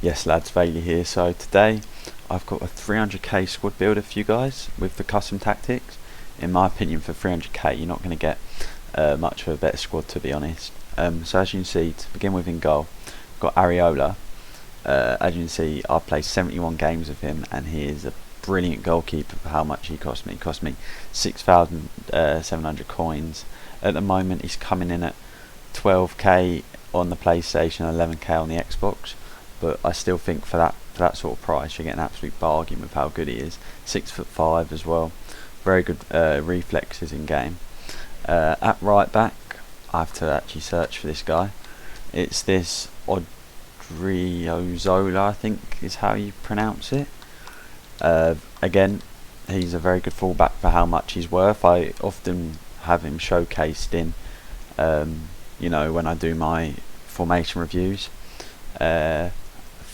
Yes lads, Bailey here. So today I've got a 300k squad builder for you guys with the custom tactics. In my opinion, for 300k you're not going to get much of a better squad, to be honest. So as you can see, to begin with, in goal I've got Ariola. As you can see, I've played 71 games with him and he is a brilliant goalkeeper for how much he cost me. He cost me 6,700 coins. At the moment he's coming in at 12k on the PlayStation, 11k on the Xbox, but I still think for that sort of price you're getting an absolute bargain with how good he is. 6'5" as well, very good reflexes in game. At right back I have to actually search for this guy. It's this Odriozola, I think is how you pronounce it. Again, he's a very good fullback for how much he's worth. I often have him showcased in when I do my formation reviews.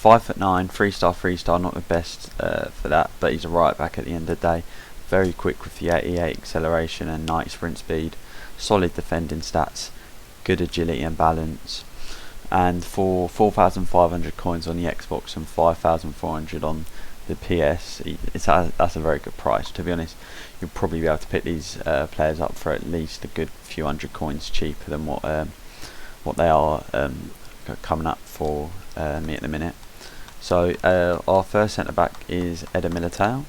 5'9", 3-star, not the best for that, but he's a right back at the end of the day. Very quick with the 88 acceleration and 90 sprint speed, solid defending stats, good agility and balance. And for 4,500 coins on the Xbox and 5,400 on the PS, that's a very good price. To be honest, you'll probably be able to pick these players up for at least a good few hundred coins cheaper than what they are coming up for me at the minute. So our first centre back is Eder Militao.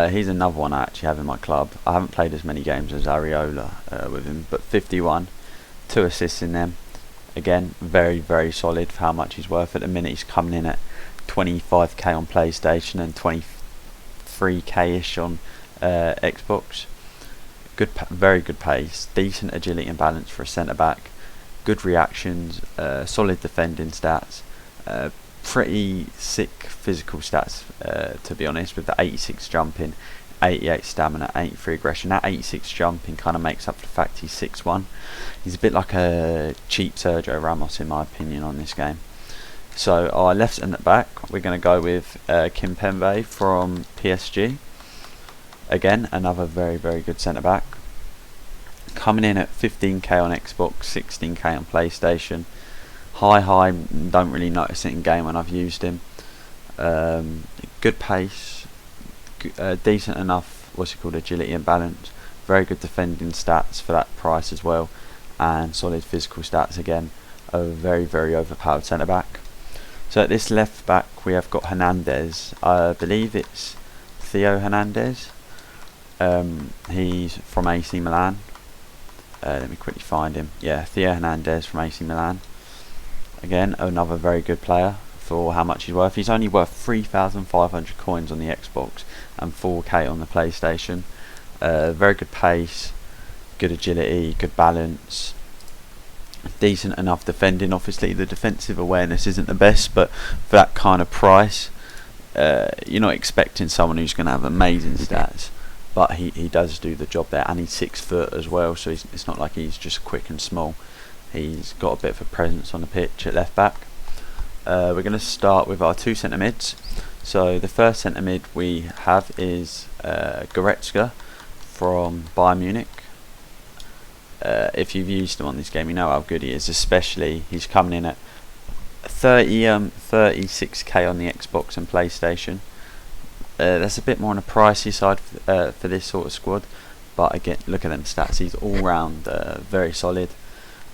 He's another one I actually have in my club. I haven't played as many games as Ariola with him, but 51, 2 assists in them. Again, very, very solid for how much he's worth. At the minute he's coming in at 25k on PlayStation and 23k-ish on Xbox. Very good pace, decent agility and balance for a centre back, good reactions, solid defending stats, pretty sick physical stats, to be honest, with the 86 jumping, 88 stamina, 83 aggression. That 86 jumping kind of makes up for the fact he's 6'1". He's a bit like a cheap Sergio Ramos in my opinion on this game. So our left centre back, we're going to go with Pembo from PSG. Again, another very, very good centre back. Coming in at 15k on Xbox, 16k on PlayStation. High, don't really notice it in game when I've used him. Good pace, decent enough, agility and balance. Very good defending stats for that price as well, and solid physical stats again. A very, very overpowered centre back. So at this left back we have got Hernandez. I believe it's Theo Hernandez. He's from AC Milan. Let me quickly find him. Yeah, Theo Hernandez from AC Milan. Again, another very good player for how much he's worth. He's only worth 3,500 coins on the Xbox and 4k on the PlayStation. Very good pace, good agility, good balance, decent enough defending. Obviously the defensive awareness isn't the best, but for that kind of price you're not expecting someone who's going to have amazing stats, but he does do the job there, and he's 6 foot as well, so it's not like he's just quick and small. He's got a bit of a presence on the pitch at left back. We're going to start with our 2 centre mids. So the first centre mid we have is Greca from Bayern Munich. If you've used him on this game, you know how good he is. Especially, he's coming in at 36k on the Xbox and PlayStation. That's a bit more on the pricey side for this sort of squad, but again, look at them stats. He's all round very solid.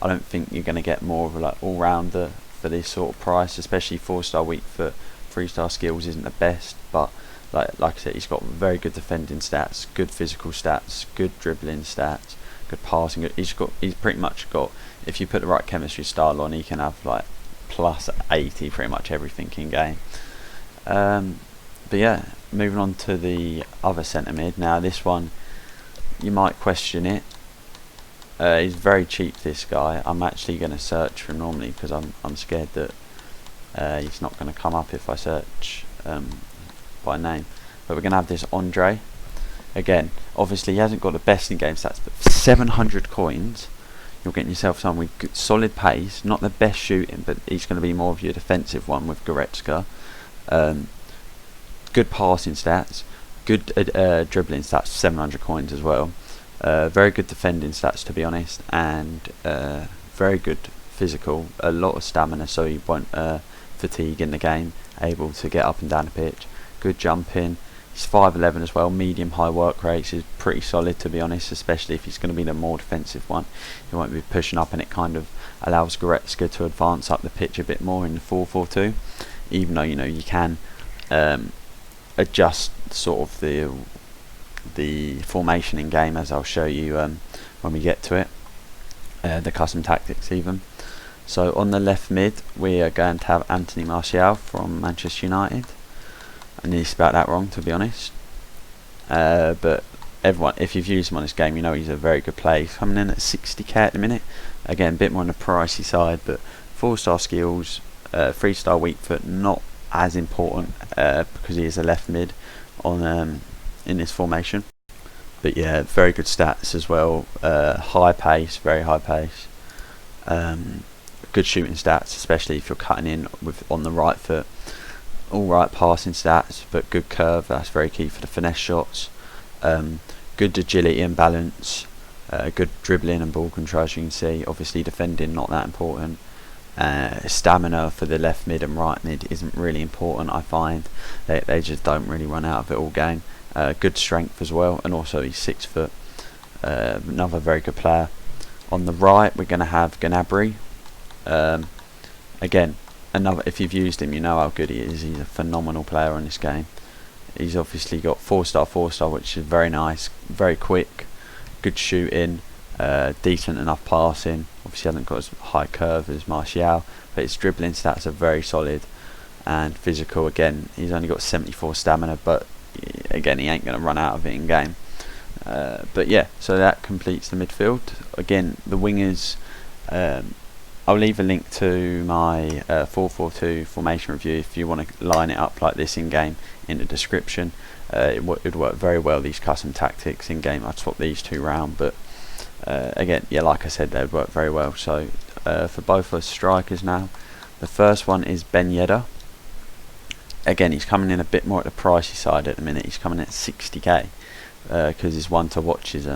I don't think you're going to get more of a all rounder for this sort of price, especially 4-star weak foot. 3-star skills isn't the best, but like I said, he's got very good defending stats, good physical stats, good dribbling stats, good passing. He's pretty much got, if you put the right chemistry style on, he can have like plus 80 pretty much everything in game. But yeah, moving on to the other centre mid. Now this one you might question it. He's very cheap, this guy. I'm actually going to search for him normally because I'm scared that he's not going to come up if I search by name. But we're going to have this Andre. Again, obviously he hasn't got the best in game stats, but for 700 coins you're getting yourself someone with good, solid pace, not the best shooting, but he's going to be more of your defensive one with Goretzka. Good passing stats, good dribbling stats, 700 coins as well. Very good defending stats, to be honest, and very good physical, a lot of stamina, so you won't fatigue in the game, able to get up and down the pitch, good jumping. He's 5'11" as well, medium high work rates, is pretty solid to be honest, especially if he's going to be the more defensive one. He won't be pushing up, and it kind of allows Goretzka to advance up the pitch a bit more in the 4-4-2, even though you can adjust sort of the formation in game, as I'll show you when we get to it, the custom tactics even. So on the left mid we are going to have Anthony Martial from Manchester United. I nearly spelled that wrong to be honest, but everyone, if you've used him on this game, you know he's a very good player. He's coming in at 60k at the minute, again a bit more on the pricey side, but 4-star skills, 3-star weak foot, not as important because he is a left mid on in this formation. But yeah, very good stats as well. High pace, very high pace. Good shooting stats, especially if you're cutting in on the right foot. All right passing stats, but good curve. That's very key for the finesse shots. Good agility and balance. Good dribbling and ball control, as you can see. Obviously defending not that important. Stamina for the left mid and right mid isn't really important. I find they just don't really run out of it all game. Good strength as well, and also he's 6 foot. Another very good player. On the right we're going to have Gnabry. Again, another, if you've used him you know how good he is. He's a phenomenal player on this game. He's obviously got 4-star, which is very nice, very quick, good shooting, decent enough passing. Obviously hasn't got as high curve as Martial, but his dribbling stats are very solid, and physical. Again, he's only got 74 stamina, but again he ain't going to run out of it in game. But yeah, so that completes the midfield. Again, the wingers, I'll leave a link to my 4-4-2 formation review if you want to line it up like this in game in the description. It would work very well, these custom tactics in game. I'd swap these two round, but again, yeah, like I said, they'd work very well. So for both of us strikers now, the first one is Ben Yedder. Again, he's coming in a bit more at the pricey side at the minute. He's coming in at 60k because he's one to watch his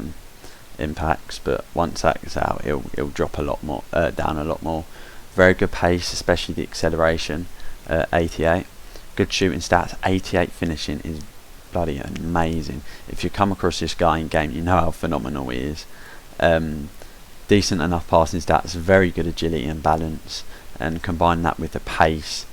impacts, but once that's out he'll drop a lot more, down a lot more. Very good pace, especially the acceleration, 88. Good shooting stats, 88 finishing is bloody amazing. If you come across this guy in game, you know how phenomenal he is. Decent enough passing stats, very good agility and balance, and combine that with the pace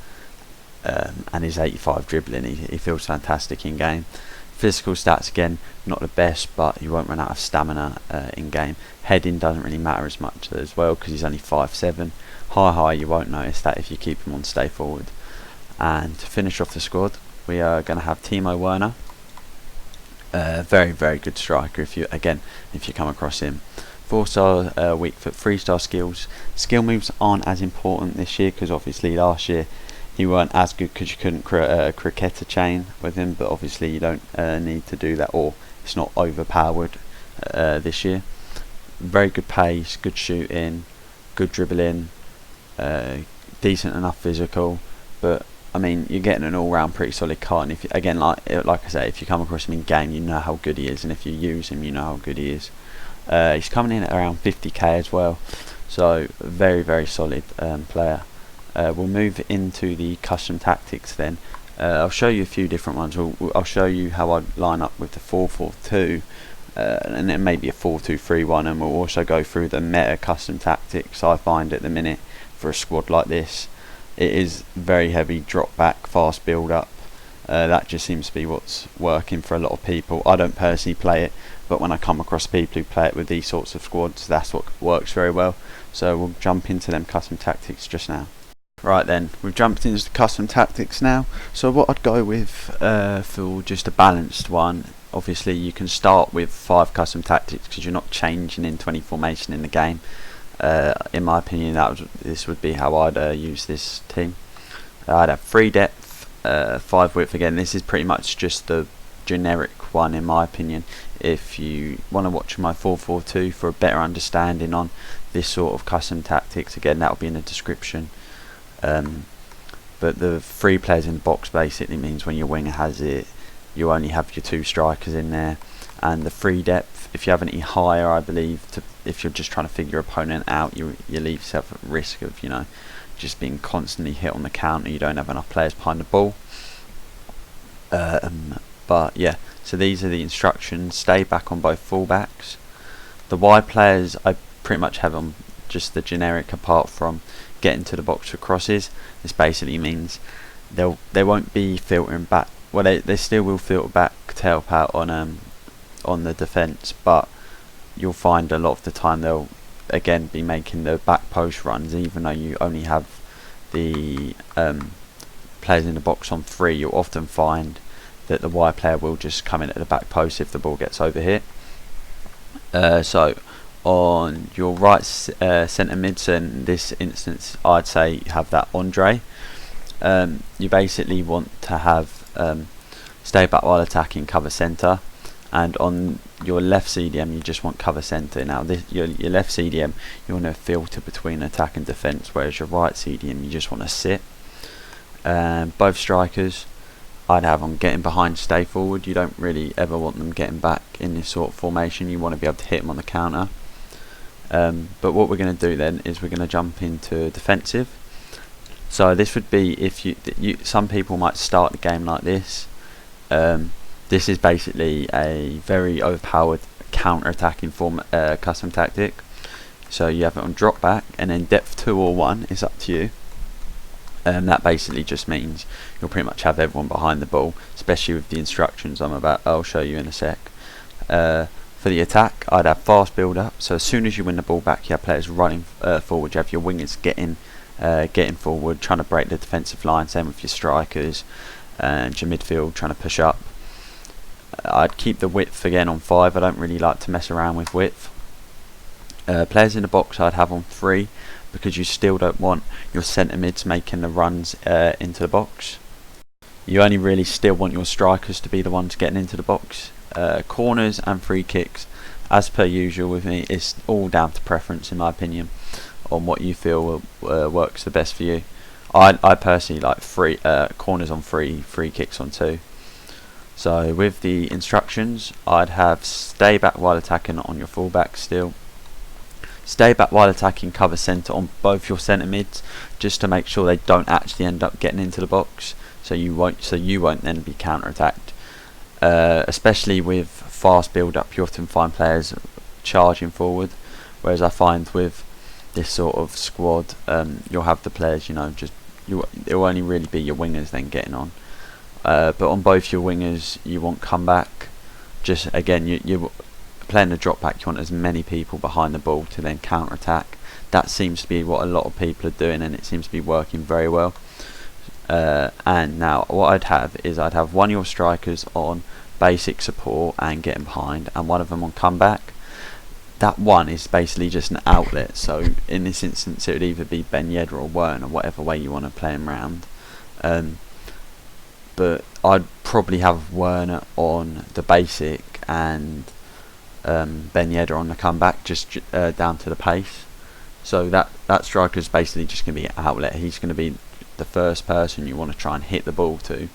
and his 85 dribbling, he feels fantastic in game. Physical stats, again, not the best, but he won't run out of stamina in game. Heading doesn't really matter as much as well because he's only 5'7". High, you won't notice that if you keep him on stay forward. And to finish off the squad, we are going to have Timo Werner. Very, very good striker if you come across him. 4-star weak foot, 3-star skills. Skill moves aren't as important this year because obviously last year he weren't as good because you couldn't cricket a chain with him, but obviously you don't need to do that, or it's not overpowered this year. Very good pace, good shooting, good dribbling, decent enough physical, but I mean you're getting an all-round pretty solid card. And if you, again, like I say, if you come across him in game, you know how good he is, and if you use him, you know how good he is. He's coming in at around 50k as well, so very, very solid player. We'll move into the custom tactics then. I'll show you a few different ones. I'll show you how I line up with the 4-4-2 and then maybe a 4-2-3-1, and we'll also go through the meta custom tactics I find at the minute for a squad like this. It is very heavy drop back, fast build up. That just seems to be what's working for a lot of people. I don't personally play it, but when I come across people who play it with these sorts of squads, that's what works very well. So we'll jump into them custom tactics just now. Right then, we've jumped into the custom tactics now. So what I'd go with for just a balanced one, obviously you can start with 5 custom tactics because you're not changing into any formation in the game. In my opinion, this would be how I'd use this team. I'd have 3 depth, 5 width. Again, this is pretty much just the generic one in my opinion. If you want to watch my 4-4-2 for a better understanding on this sort of custom tactics, again that will be in the description. But the 3 players in the box basically means when your winger has it, you only have your 2 strikers in there. And the 3 depth, if you have any higher, I believe, if you're just trying to figure your opponent out, you leave yourself at risk of just being constantly hit on the counter. You don't have enough players behind the ball. But yeah, so these are the instructions. Stay back on both fullbacks. The wide players I pretty much have on just the generic, apart from getting to the box for crosses. This basically means they won't be filtering back. Well, they still will filter back to help out on the defence, but you'll find a lot of the time they'll again be making the back post runs, even though you only have the players in the box on 3. You'll often find that the wide player will just come in at the back post if the ball gets over here. So on your right centre mids, in this instance I'd say you have that Andre. You basically want to have stay back while attacking, cover centre, and on your left CDM you just want cover centre. Now your left CDM you want to filter between attack and defence, whereas your right CDM you just want to sit. Both strikers I'd have on getting behind, stay forward. You don't really ever want them getting back in this sort of formation. You want to be able to hit them on the counter. But what we're going to do then is we're going to jump into defensive. So this would be if some people might start the game like this. This is basically a very overpowered counter-attacking custom tactic. So you have it on drop back, and then depth 2 or 1 is up to you. That basically just means you'll pretty much have everyone behind the ball, especially with the instructions I'll show you in a sec. For the attack, I'd have fast build up. So as soon as you win the ball back, you have players running forward. You have your wingers getting forward, trying to break the defensive line. Same with your strikers and your midfield trying to push up. I'd keep the width again on 5. I don't really like to mess around with width. Players in the box I'd have on 3, because you still don't want your centre mids making the runs into the box. You only really still want your strikers to be the ones getting into the box. Corners and free kicks, as per usual with me, it's all down to preference in my opinion, on what you feel works the best for you. I personally like corners on 3, free kicks on 2. So with the instructions, I'd have stay back while attacking on your fullback still. Stay back while attacking, cover centre on both your centre mids, just to make sure they don't actually end up getting into the box, so you won't then be counter attacked. Especially with fast build up, you often find players charging forward, whereas I find with this sort of squad, you'll have the players, it'll only really be your wingers then getting on. But on both your wingers you want comeback. Just again, you playing the drop back, you want as many people behind the ball to then counter attack. That seems to be what a lot of people are doing, and it seems to be working very well. And now what I'd have one of your strikers on basic support and getting behind, and one of them on comeback. That one is basically just an outlet, so in this instance it would either be Ben Yedder or Werner, whatever way you want to play him round. But I'd probably have Werner on the basic and Ben Yedder on the comeback, just down to the pace. So that striker is basically just going to be an outlet. He's going to be the first person you want to try and hit the ball to,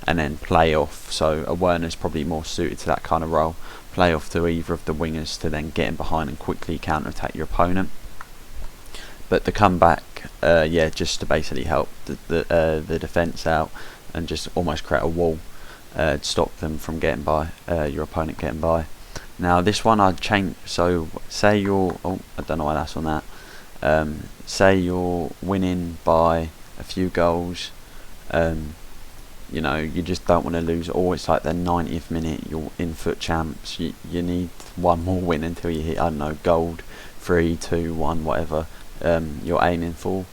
and then play off. So a Werner's probably more suited to that kind of role. Play off to either of the wingers to then get in behind and quickly counter attack your opponent. But the comeback, just to basically help the defence out and just almost create a wall, to stop them from getting by, your opponent getting by. Now this one I'd change. So say I don't know why that's on that. Say you're winning by a few goals. You just don't want to lose. It's like the 90th minute, you're in foot champs. You need one more win until you hit, I don't know, gold, 3, 2, 1, whatever you're aiming for.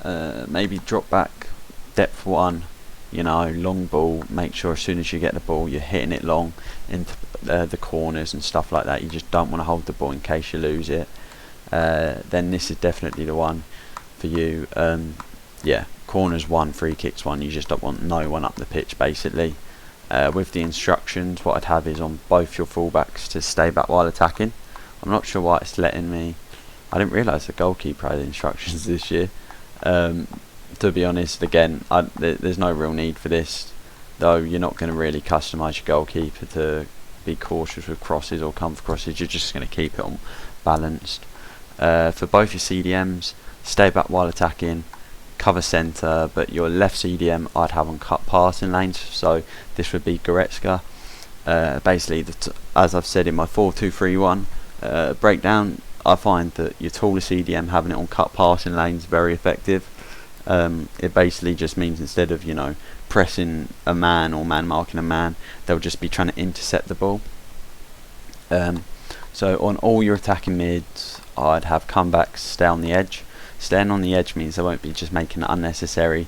Maybe drop back, depth 1. Long ball. Make sure as soon as you get the ball, you're hitting it long into the corners and stuff like that. You just don't want to hold the ball in case you lose it. Then this is definitely the one for you. Corners 1, free kicks 1. You just don't want no one up the pitch basically. With the instructions, what I'd have is on both your fullbacks to stay back while attacking. I'm not sure why it's letting me. I didn't realise the goalkeeper had instructions this year. To be honest, again, there's no real need for this, though. You're not going to really customise your goalkeeper to be cautious with crosses or come for crosses. You're just going to keep it on balanced. For both your CDMs, stay back while attacking, cover centre, but your left CDM I'd have on cut passing lanes, so this would be Goretzka. Basically, as I've said in my 4-2-3-1 breakdown, I find that your taller CDM having it on cut passing lanes very effective. It basically just means instead of pressing a man or man marking a man, they'll just be trying to intercept the ball. So on all your attacking mids, I'd have comebacks stay on the edge. Staying on the edge means they won't be just making unnecessary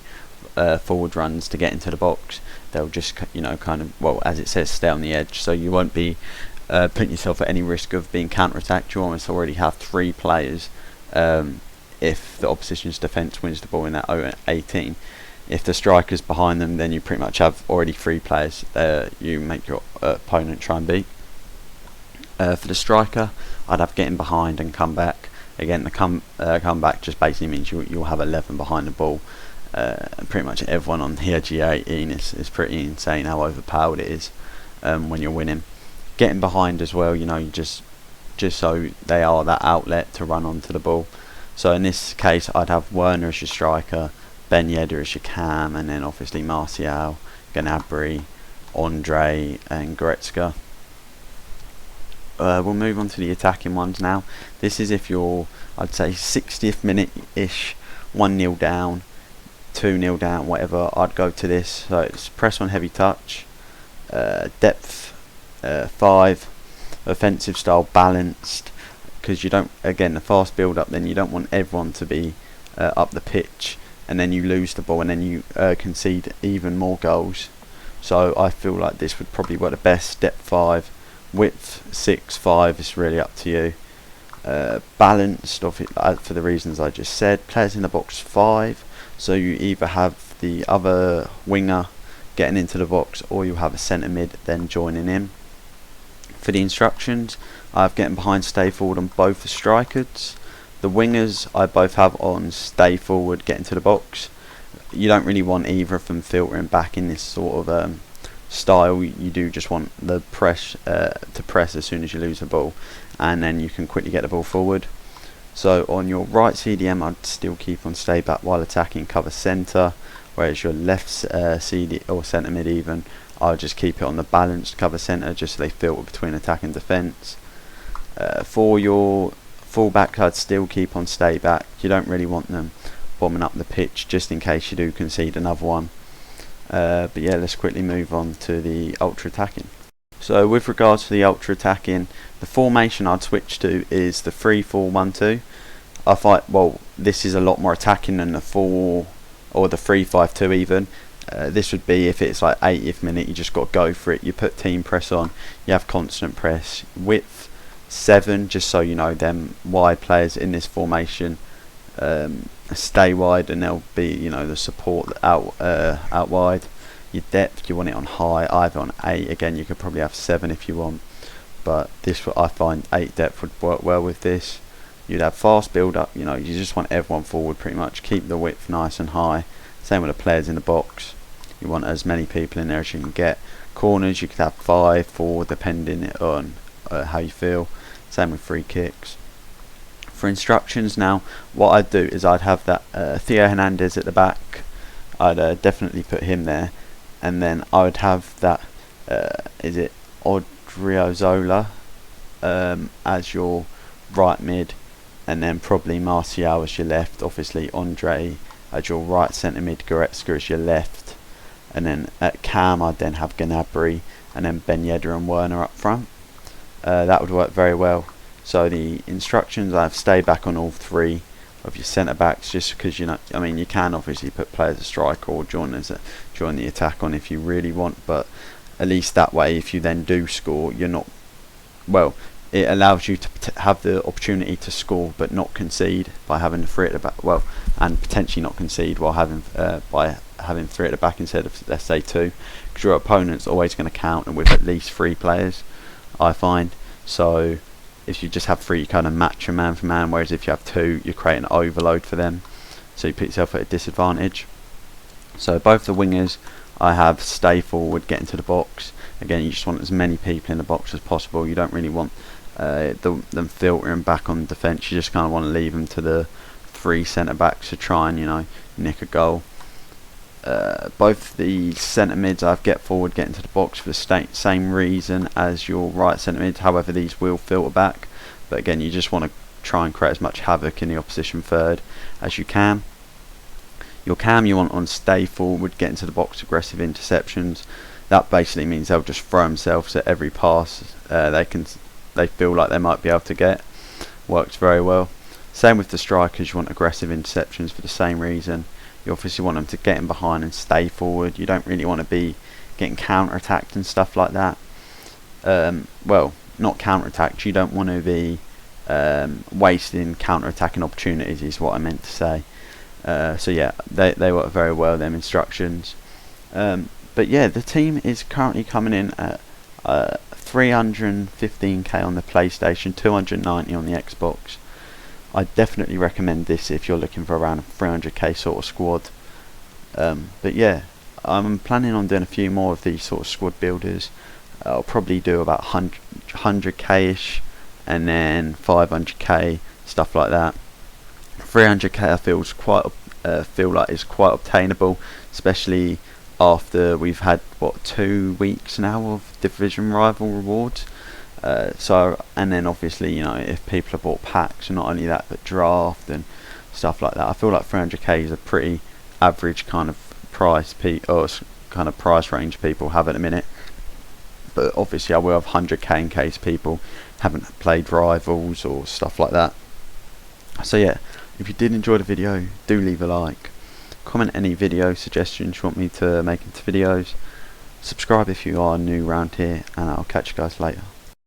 forward runs to get into the box. They'll just kind of, well, as it says, stay on the edge, so you won't be putting yourself at any risk of being counter-attacked. You almost already have 3 players if the opposition's defence wins the ball in that 18. If the striker's behind them, then you pretty much have already 3 players you make your opponent try and beat. For the striker, I'd have getting behind and come back. Again, the comeback just basically means you'll have 11 behind the ball. Pretty much everyone on the edge of 18 is pretty insane how overpowered it is when you're winning. Getting behind as well, just so they are that outlet to run onto the ball. So in this case, I'd have Werner as your striker, Ben Yedder as your cam, and then obviously Martial, Gnabry, Andre and Goretzka. We'll move on to the attacking ones now. This is if you're, I'd say, 60th minute-ish, 1-0 down, 2-0 down, whatever. I'd go to this. So it's press on heavy touch, depth 5, offensive style balanced, because you don't, again, the fast build up, then you don't want everyone to be up the pitch and then you lose the ball and then you concede even more goals. So I feel like this would probably work the best. Depth 5, width 6, 5, it's really up to you. Balanced of it, for the reasons I just said. Players in the box 5, so you either have the other winger getting into the box or you have a centre mid then joining in. For the instructions, I have getting behind, stay forward on both the strikers. The wingers I both have on stay forward, get into the box. You don't really want either of them filtering back in this sort of style. You do just want the press to press as soon as you lose the ball, and then you can quickly get the ball forward. So on your right CDM, I'd still keep on stay back while attacking, cover centre, whereas your left CD or centre mid even, I'll just keep it on the balanced cover centre just so they filter between attack and defence. For your full-back, I'd still keep on stay back. You don't really want them bombing up the pitch just in case you do concede another one. But yeah, let's quickly move on to the ultra attacking. So with regards to the ultra attacking, the formation I'd switch to is the 3-4-1-2. This is a lot more attacking than the 4 or the 3-5-2 even. This would be if it's like 80th minute, you just got to go for it. You put team press on, you have constant press. Width 7, just so you know, them wide players in this formation stay wide and they'll be, the support out wide. Your depth, you want it on high, either on 8. Again, you could probably have 7 if you want, but this, I find 8 depth would work well with this. You'd have fast build up, you just want everyone forward pretty much. Keep the width nice and high. Same with the players in the box. You want as many people in there as you can get. Corners, you could have 5, 4, depending on how you feel. Same with free kicks. For instructions now, what I'd do is I'd have that Theo Hernandez at the back. I'd definitely put him there. And then I would have that, is it Odriozola as your right mid. And then probably Martial as your left. Obviously Andre as your right centre mid, Goretzka as your left. And then at cam I'd then have Gnabry and then Ben Yedder and Werner up front. That would work very well. So the instructions, I have stay back on all 3 of your centre backs, just because you can obviously put players as striker or join the attack on if you really want, but at least that way if you then do score, you're not, it allows you to have the opportunity to score but not concede by having the 3 at the back, and potentially not concede while having by having 3 at the back instead of, let's say, 2, because your opponent's always going to counter with at least 3 players, I find. So if you just have 3, you kind of match a man for man, whereas if you have 2, you're creating an overload for them, so you put yourself at a disadvantage. So both the wingers, I have stay forward, get into the box. Again, you just want as many people in the box as possible. You don't really want them filtering back on defence. You just kind of want to leave them to the 3 centre backs to try and nick a goal. Both the centre mids I've get forward, get into the box for the same reason as your right centre mid. However, these will filter back, but again, you just want to try and create as much havoc in the opposition third as you can. Your cam you want on stay forward, get into the box, aggressive interceptions. That basically means they'll just throw themselves at every pass they feel like they might be able to get. Works very well. Same with the strikers, you want aggressive interceptions for the same reason. You obviously want them to get in behind and stay forward. You don't really want to be getting counter-attacked and stuff like that. Well, not counter-attacked, you don't want to be wasting counter-attacking opportunities is what I meant to say. So yeah, they work very well, them instructions. But yeah, the team is currently coming in at 315k on the PlayStation, 290 on the Xbox. I definitely recommend this if you're looking for around a 300k sort of squad. But yeah, I'm planning on doing a few more of these sort of squad builders. I'll probably do about 100k-ish, and then 500k, stuff like that. 300k I feel like is quite obtainable, especially after we've had 2 weeks now of division rival rewards. And then obviously, you know, if people have bought packs, and not only that but draft and stuff like that, I feel like 300k is a pretty average kind of price price range people have at the minute. But obviously I will have 100k in case people haven't played rivals or stuff like that. So yeah, if you did enjoy the video, do leave a like, comment any video suggestions you want me to make into videos, subscribe if you are new around here, and I'll catch you guys later.